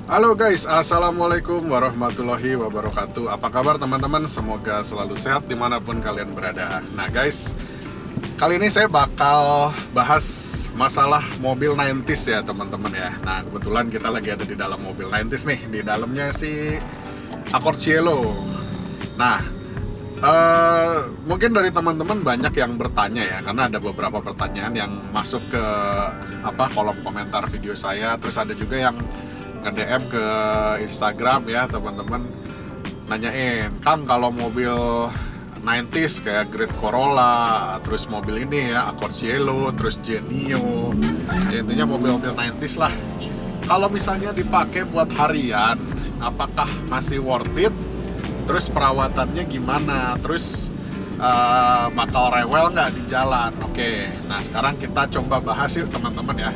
Halo guys, Assalamualaikum warahmatullahi wabarakatuh. Apa kabar teman-teman? Semoga selalu sehat dimanapun kalian berada. Nah guys, kali ini saya bakal bahas masalah mobil 90s ya teman-teman ya. Nah kebetulan kita lagi ada di dalam mobil 90s nih. Di dalamnya si Accord Cielo. Nah, mungkin dari teman-teman banyak yang bertanya ya, karena ada beberapa pertanyaan yang masuk ke kolom komentar video saya. Terus ada juga yang nge-DM ke Instagram ya teman-teman, nanyain, Kang kalau mobil 90s kayak Great Corolla, terus mobil ini ya Accord Cielo, terus Genio, ya, intinya mobil-mobil 90s lah, kalau misalnya dipakai buat harian apakah masih worth it, terus perawatannya gimana, terus bakal rewel nggak di jalan. Oke, nah sekarang kita coba bahas yuk teman-teman ya.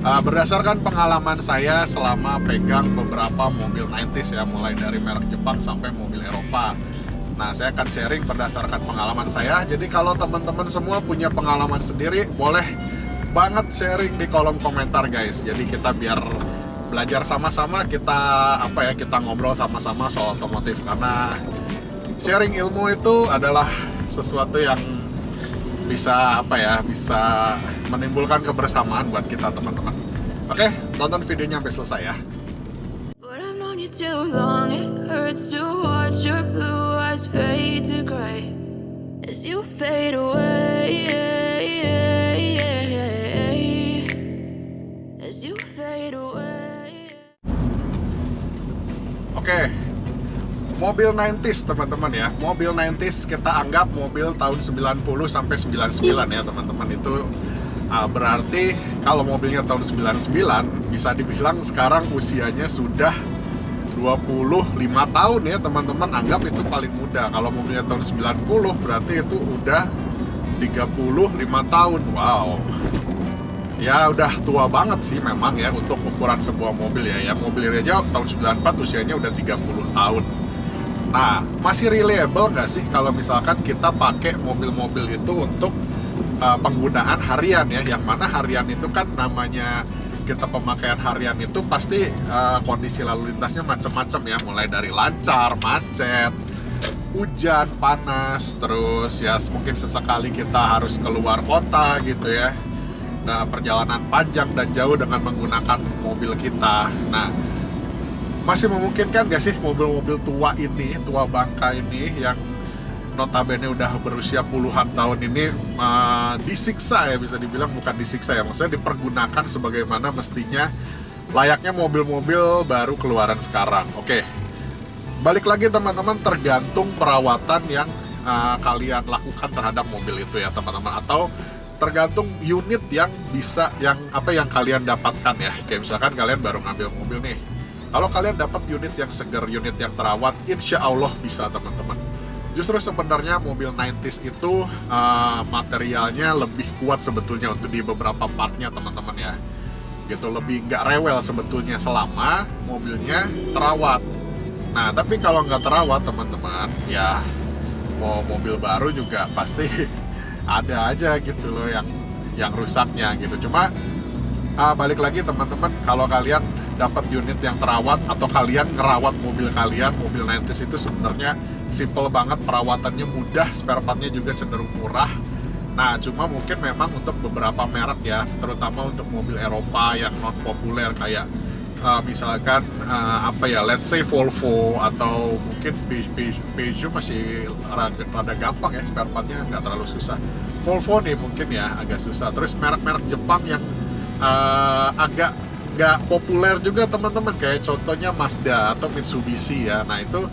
Berdasarkan pengalaman saya selama pegang beberapa mobil 90s ya, mulai dari merek Jepang sampai mobil Eropa. Nah, saya akan sharing berdasarkan pengalaman saya. Jadi kalau teman-teman semua punya pengalaman sendiri, boleh banget sharing di kolom komentar guys. Jadi kita biar belajar sama-sama, kita ngobrol sama-sama soal otomotif, karena sharing ilmu itu adalah sesuatu yang bisa menimbulkan kebersamaan buat kita teman-teman. Oke, tonton videonya sampai selesai ya. But I've known you too long, it hurts to watch your blue eyes fade to gray as you fade away, as you fade away. Oke, mobil 90s teman-teman ya. Mobil 90s kita anggap mobil tahun 90 sampai 99 ya teman-teman. Itu berarti kalau mobilnya tahun 99 bisa dibilang sekarang usianya sudah 25 tahun ya teman-teman. Anggap itu paling muda. Kalau mobilnya tahun 90 berarti itu udah 35 tahun. Wow. Ya udah tua banget sih memang ya untuk ukuran sebuah mobil ya. Yang mobil ini aja tahun 94 usianya udah 30 tahun. Nah, masih reliable nggak sih kalau misalkan kita pakai mobil-mobil itu untuk penggunaan harian ya? Yang mana harian itu kan namanya kita pemakaian harian itu pasti kondisi lalu lintasnya macam-macam ya, mulai dari lancar, macet, hujan, panas, terus ya mungkin sesekali kita harus keluar kota gitu ya. Nah, perjalanan panjang dan jauh dengan menggunakan mobil kita. Nah, masih memungkinkan gak sih mobil-mobil tua bangka ini yang notabene udah berusia puluhan tahun ini disiksa ya, bisa dibilang bukan disiksa ya, maksudnya dipergunakan sebagaimana mestinya layaknya mobil-mobil baru keluaran sekarang. Oke, balik lagi teman-teman, tergantung perawatan yang kalian lakukan terhadap mobil itu ya teman-teman, atau tergantung unit yang kalian dapatkan ya. Kayak misalkan kalian baru ngambil mobil nih, kalau kalian dapat unit yang segar, unit yang terawat, insya Allah bisa teman-teman. Justru sebenarnya mobil 90s itu materialnya lebih kuat sebetulnya untuk di beberapa partnya teman-teman ya. Gitu, lebih nggak rewel sebetulnya selama mobilnya terawat. Nah, tapi kalau nggak terawat teman-teman, ya mau mobil baru juga pasti ada aja gitu loh yang rusaknya gitu. Cuma balik lagi teman-teman, kalau kalian dapat unit yang terawat atau kalian ngerawat mobil kalian, mobil 90s itu sebenarnya simple banget, perawatannya mudah, spare partnya juga cenderung murah. Nah, cuma mungkin memang untuk beberapa merek ya, terutama untuk mobil Eropa yang non populer kayak misalkan let's say Volvo, atau mungkin Peugeot masih rada gampang ya, spare partnya nggak terlalu susah. Volvo nih mungkin ya agak susah. Terus merek-merek Jepang yang agak nggak populer juga teman-teman, kayak contohnya Mazda atau Mitsubishi ya. Nah itu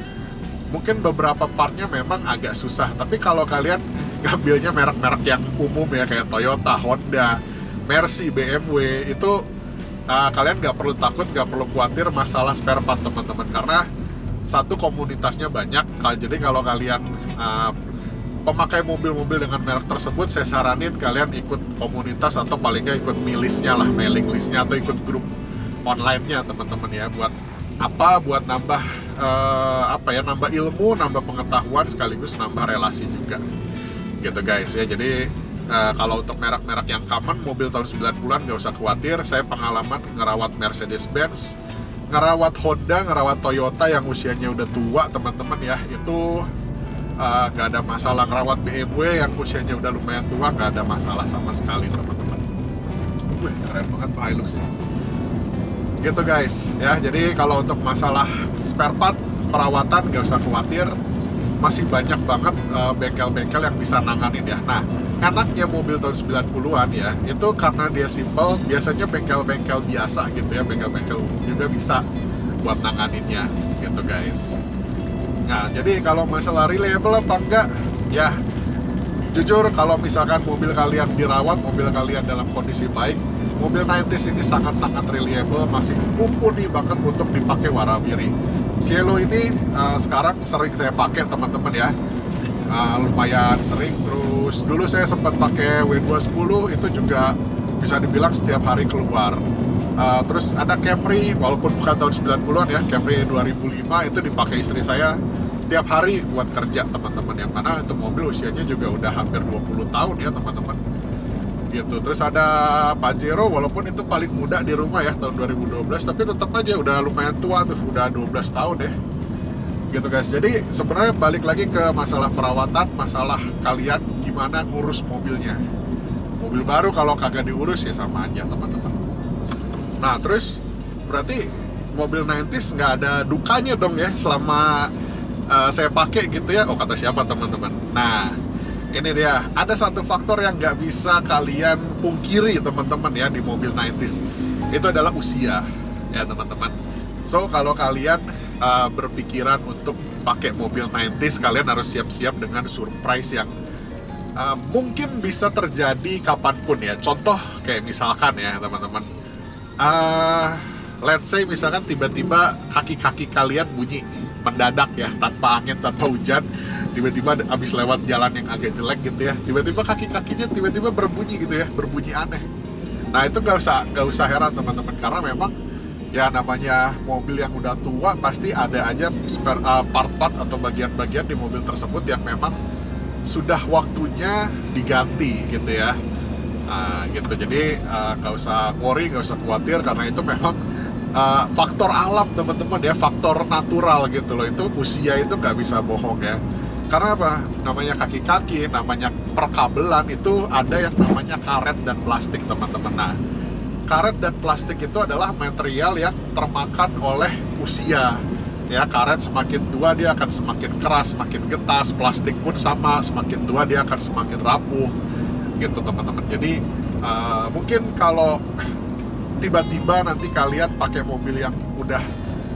mungkin beberapa partnya memang agak susah, tapi kalau kalian ngambilnya merek-merek yang umum ya kayak Toyota, Honda, Mercy, BMW, itu kalian nggak perlu takut, nggak perlu khawatir masalah spare part teman-teman, karena satu, komunitasnya banyak. Jadi kalau kalian pemakai mobil-mobil dengan merek tersebut, saya saranin kalian ikut komunitas atau paling nggak ikut milisnya lah, mailing listnya, atau ikut grup online-nya teman-teman ya. Buat nambah nambah ilmu, nambah pengetahuan, sekaligus nambah relasi juga gitu guys ya. Jadi kalau untuk merek-merek yang common mobil tahun 90-an nggak usah khawatir. Saya pengalaman ngerawat Mercedes-Benz, ngerawat Honda, ngerawat Toyota yang usianya udah tua teman-teman ya, itu nggak ada masalah. Ngerawat BMW yang usianya udah lumayan tua nggak ada masalah sama sekali teman-teman. Wih, keren banget tuh Hilux ya. Gitu guys ya, jadi kalau untuk masalah spare part, perawatan nggak usah khawatir, masih banyak banget bengkel-bengkel yang bisa nanganin ya. Nah, enaknya mobil tahun 90-an ya, itu karena dia simple, biasanya bengkel-bengkel biasa gitu ya, bengkel-bengkel umum juga bisa buat nanganinnya gitu guys. Nah, jadi kalau masalah reliable apa enggak, ya jujur kalau misalkan mobil kalian dirawat, mobil kalian dalam kondisi baik, mobil 90s ini sangat-sangat reliable, masih mumpuni banget untuk dipakai warawiri. Cielo ini sekarang sering saya pakai teman-teman ya, lumayan sering. Terus dulu saya sempat pakai W210, itu juga bisa dibilang setiap hari keluar. Terus ada Camry, walaupun bukan tahun 90-an ya, Camry 2005 itu dipakai istri saya tiap hari buat kerja teman-teman, yang mana itu mobil usianya juga udah hampir 20 tahun ya teman-teman gitu. Terus ada Pajero, walaupun itu paling muda di rumah ya, tahun 2012, tapi tetap aja udah lumayan tua tuh, udah 12 tahun deh gitu guys. Jadi sebenarnya balik lagi ke masalah perawatan, masalah kalian gimana ngurus mobilnya. Mobil baru kalau kagak diurus ya sama aja teman-teman. Nah terus berarti mobil 90s nggak ada dukanya dong ya selama saya pakai gitu ya. Oh, kata siapa teman-teman? Nah ini dia, ada satu faktor yang nggak bisa kalian pungkiri teman-teman ya di mobil 90s, itu adalah usia ya teman-teman. So kalau kalian berpikiran untuk pakai mobil 90s, kalian harus siap-siap dengan surprise yang mungkin bisa terjadi kapanpun ya. Contoh kayak misalkan ya teman-teman, let's say misalkan tiba-tiba kaki-kaki kalian bunyi mendadak ya, tanpa angin, tanpa hujan, tiba-tiba habis lewat jalan yang agak jelek gitu ya, tiba-tiba kaki-kakinya tiba-tiba berbunyi gitu ya, berbunyi aneh. Nah itu nggak usah heran teman-teman, karena memang ya namanya mobil yang udah tua pasti ada aja part-part atau bagian-bagian di mobil tersebut yang memang sudah waktunya diganti gitu ya. Nah, gitu. Jadi nggak usah worry, nggak usah khawatir, karena itu memang faktor alam teman-teman ya, faktor natural gitu loh. Itu usia itu nggak bisa bohong ya. Karena apa? Namanya kaki-kaki, namanya perkabelan, itu ada yang namanya karet dan plastik teman-teman. Nah, karet dan plastik itu adalah material yang termakan oleh usia ya. Karet semakin tua dia akan semakin keras, semakin getas. Plastik pun sama, semakin tua dia akan semakin rapuh gitu teman-teman. Jadi mungkin kalau tiba-tiba nanti kalian pakai mobil yang udah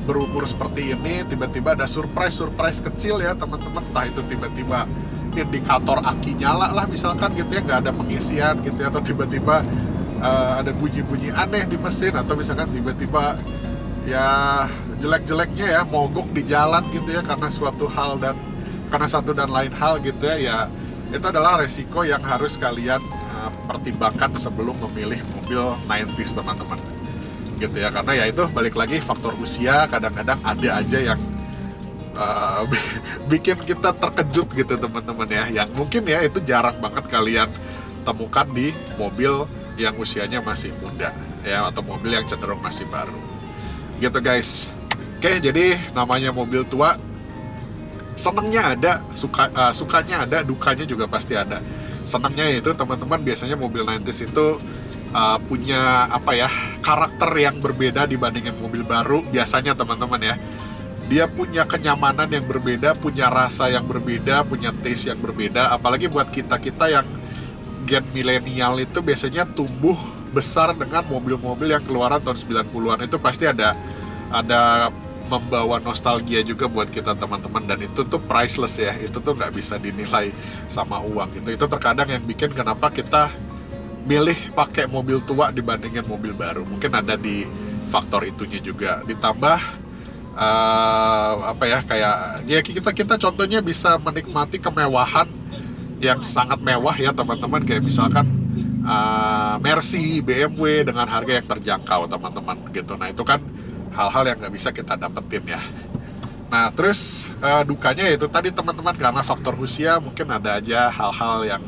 berumur seperti ini, tiba-tiba ada surprise kecil ya teman-teman, entah itu tiba-tiba indikator aki nyala lah misalkan gitu ya, nggak ada pengisian gitu ya, atau tiba-tiba ada bunyi-bunyi aneh di mesin, atau misalkan tiba-tiba ya jelek-jeleknya ya mogok di jalan gitu ya, karena suatu hal dan karena satu dan lain hal gitu ya, ya itu adalah resiko yang harus kalian pertimbangkan sebelum memilih mobil 90s teman-teman gitu ya. Karena ya itu balik lagi faktor usia, kadang-kadang ada aja yang bikin kita terkejut gitu teman-teman ya, yang mungkin ya itu jarang banget kalian temukan di mobil yang usianya masih muda ya, atau mobil yang cenderung masih baru gitu guys. Oke, jadi namanya mobil tua, senengnya ada, sukanya ada, dukanya juga pasti ada. Senangnya itu teman-teman, biasanya mobil 90s itu punya apa ya, karakter yang berbeda dibandingin mobil baru biasanya teman-teman ya. Dia punya kenyamanan yang berbeda, punya rasa yang berbeda, punya taste yang berbeda. Apalagi buat kita-kita yang gen milenial itu biasanya tumbuh besar dengan mobil-mobil yang keluaran tahun 90-an, itu pasti ada membawa nostalgia juga buat kita teman-teman, dan itu tuh priceless ya, itu tuh nggak bisa dinilai sama uang gitu. Itu terkadang yang bikin kenapa kita milih pakai mobil tua dibandingin mobil baru, mungkin ada di faktor itunya juga. Ditambah apa ya, kayak ya kita contohnya bisa menikmati kemewahan yang sangat mewah ya teman-teman, kayak misalkan Mercy, BMW dengan harga yang terjangkau teman-teman gitu. Nah itu kan hal-hal yang nggak bisa kita dapetin ya. Nah terus dukanya itu tadi teman-teman, karena faktor usia mungkin ada aja hal-hal yang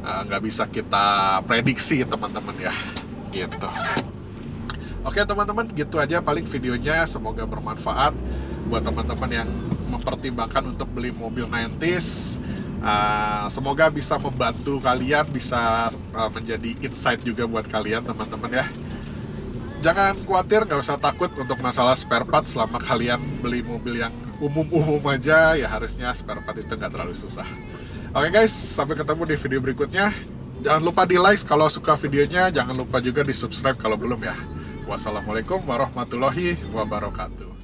nggak bisa kita prediksi teman-teman ya gitu. Oke teman-teman, gitu aja paling videonya. Semoga bermanfaat buat teman-teman yang mempertimbangkan untuk beli mobil 90s. Semoga bisa membantu kalian, bisa menjadi insight juga buat kalian teman-teman ya. Jangan khawatir, nggak usah takut untuk masalah spare part. Selama kalian beli mobil yang umum-umum aja, ya harusnya spare part itu nggak terlalu susah. Oke guys, sampai ketemu di video berikutnya. Jangan lupa di like kalau suka videonya, jangan lupa juga di subscribe kalau belum ya. Wassalamualaikum warahmatullahi wabarakatuh.